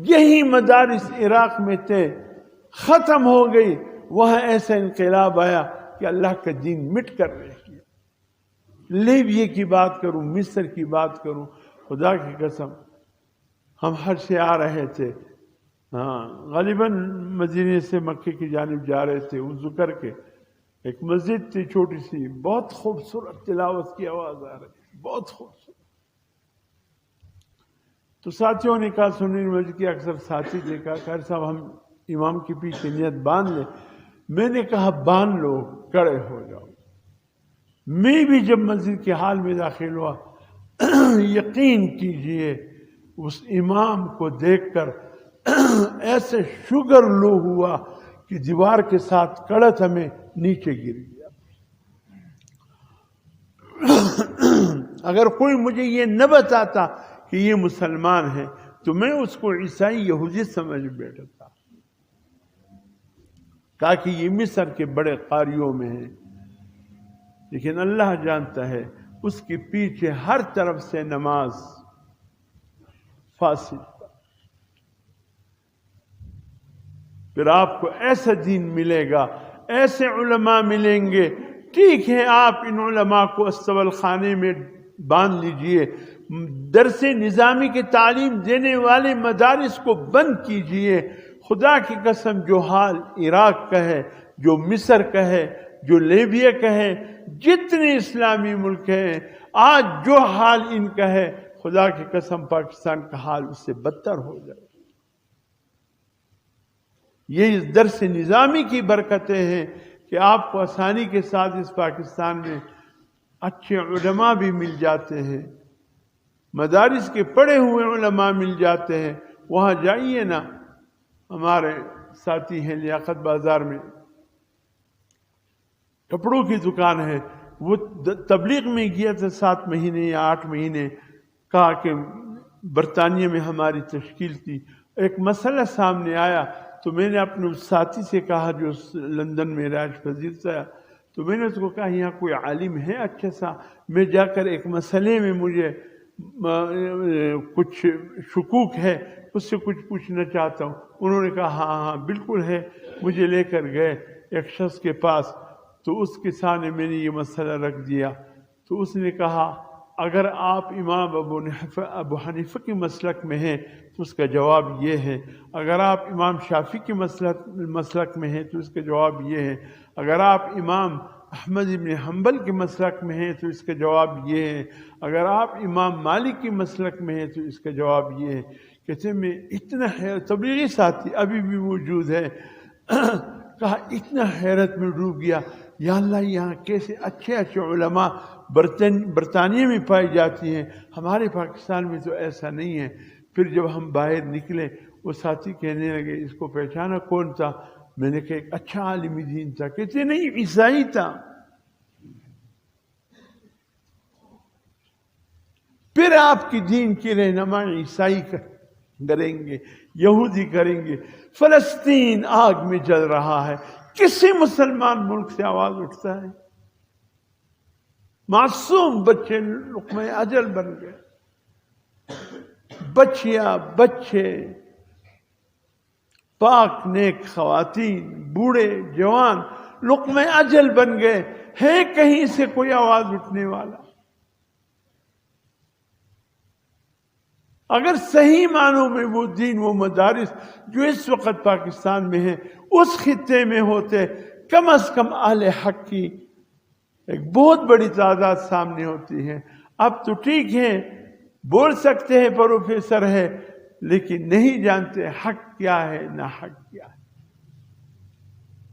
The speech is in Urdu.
یہی مدارس عراق میں تھے، ختم ہو گئی، وہاں ایسا انقلاب آیا کہ اللہ کا دین مٹ کر رہ گیا۔ لیبیا کی بات کروں، مصر کی بات کروں، خدا کی قسم ہم حج سے آ رہے تھے، غالباً مدینے سے مکے کی جانب جا رہے تھے، وضو کر کے ایک مسجد تھی چھوٹی سی، بہت خوبصورت تلاوت کی آواز آ رہی تھی، بہت خوبصورت۔ تو ساتھیوں نے کہا، سنی مسجد کے اکثر ساتھی نے کہا خیر صاحب ہم امام کے پیچھے نیت باندھ لیں۔ میں نے کہا باندھ لو، کڑے ہو جاؤ۔ میں بھی جب مسجد کے حال میں داخل ہوا، یقین کیجئے اس امام کو دیکھ کر ایسے شوگر لو ہوا کہ دیوار کے ساتھ کڑت ہمیں نیچے گر گیا۔ اگر کوئی مجھے یہ نہ بتاتا کہ یہ مسلمان ہے تو میں اس کو عیسائی یہودی سمجھ بیٹھتا، کہا کہ یہ مصر کے بڑے قاریوں میں ہیں، لیکن اللہ جانتا ہے اس کے پیچھے ہر طرف سے نماز فاسد۔ پھر آپ کو ایسا دین ملے گا، ایسے علماء ملیں گے۔ ٹھیک ہے آپ ان علماء کو استول خانے میں باندھ لیجئے، درس نظامی کی تعلیم دینے والے مدارس کو بند کیجئے۔ خدا کی قسم جو حال عراق کا ہے، جو مصر کا ہے، جو لیبیا کا ہے، جتنے اسلامی ملک ہیں، آج جو حال ان کا ہے، خدا کی قسم پاکستان کا حال اس سے بدتر ہو جائے۔ یہ اس درس نظامی کی برکتیں ہیں کہ آپ کو آسانی کے ساتھ اس پاکستان میں اچھے علماء بھی مل جاتے ہیں، مدارس کے پڑھے ہوئے علماء مل جاتے ہیں۔ وہاں جائیے نا، ہمارے ساتھی ہیں لیاقت بازار میں کپڑوں کی دکان ہے، وہ تبلیغ میں گیا تھا 7 مہینے یا 8 مہینے، کہا کہ برطانیہ میں ہماری تشکیل تھی، ایک مسئلہ سامنے آیا تو میں نے اپنے اس ساتھی سے کہا جو لندن میں رہائش پذیر تھا، تو میں نے اس کو کہا یہاں کوئی عالم ہے اچھا سا، میں جا کر ایک مسئلے میں مجھے کچھ شکوک ہے، اس سے کچھ پوچھنا چاہتا ہوں۔ انہوں نے کہا ہاں ہاں بالکل ہے، مجھے لے کر گئے ایک شخص کے پاس، تو اس کے سامنے میں نے یہ مسئلہ رکھ دیا، تو اس نے کہا اگر آپ امام ابو حنیفہ کے مسلک میں ہیں تو اس کا جواب یہ ہے، اگر آپ امام شافعی کے مسلک میں ہیں تو اس کا جواب یہ ہے، اگر آپ امام احمد ابن حنبل کے مسلک میں ہیں تو اس کا جواب یہ ہے، اگر آپ امام مالک کے مسلک میں ہیں تو اس کا جواب یہ ہے۔ کہتے میں اتنا تبلیغی ساتھی ابھی بھی موجود ہے، کہا اتنا حیرت میں ڈوب گیا، یا اللہ یہاں کیسے اچھے اچھے علماء برطانیہ میں پائی جاتی ہیں، ہمارے پاکستان میں تو ایسا نہیں ہے۔ پھر جب ہم باہر نکلے وہ ساتھی کہنے لگے اس کو پہچانا کون تھا؟ میں نے کہا ایک اچھا عالم دین تھا۔ کہتے نہیں عیسائی تھا۔ پھر آپ کی دین کی رہنمائی عیسائی کریں گے، یہودی کریں گے۔ فلسطین آگ میں جل رہا ہے، کسی مسلمان ملک سے آواز اٹھتا ہے؟ معصوم بچے لقمہ اجل بن گئے، بچیاں بچے، پاک نیک خواتین، بوڑھے جوان لقمہ اجل بن گئے۔ ہے کہیں سے کوئی آواز اٹھنے والا؟ اگر صحیح معنوں میں وہ دین، وہ مدارس جو اس وقت پاکستان میں ہیں اس خطے میں ہوتے، کم از کم اہل حق کی ایک بہت بڑی تعداد سامنے ہوتی ہے۔ اب تو ٹھیک ہے بول سکتے ہیں پروفیسر ہے، لیکن نہیں جانتے حق کیا ہے نہ حق کیا ہے۔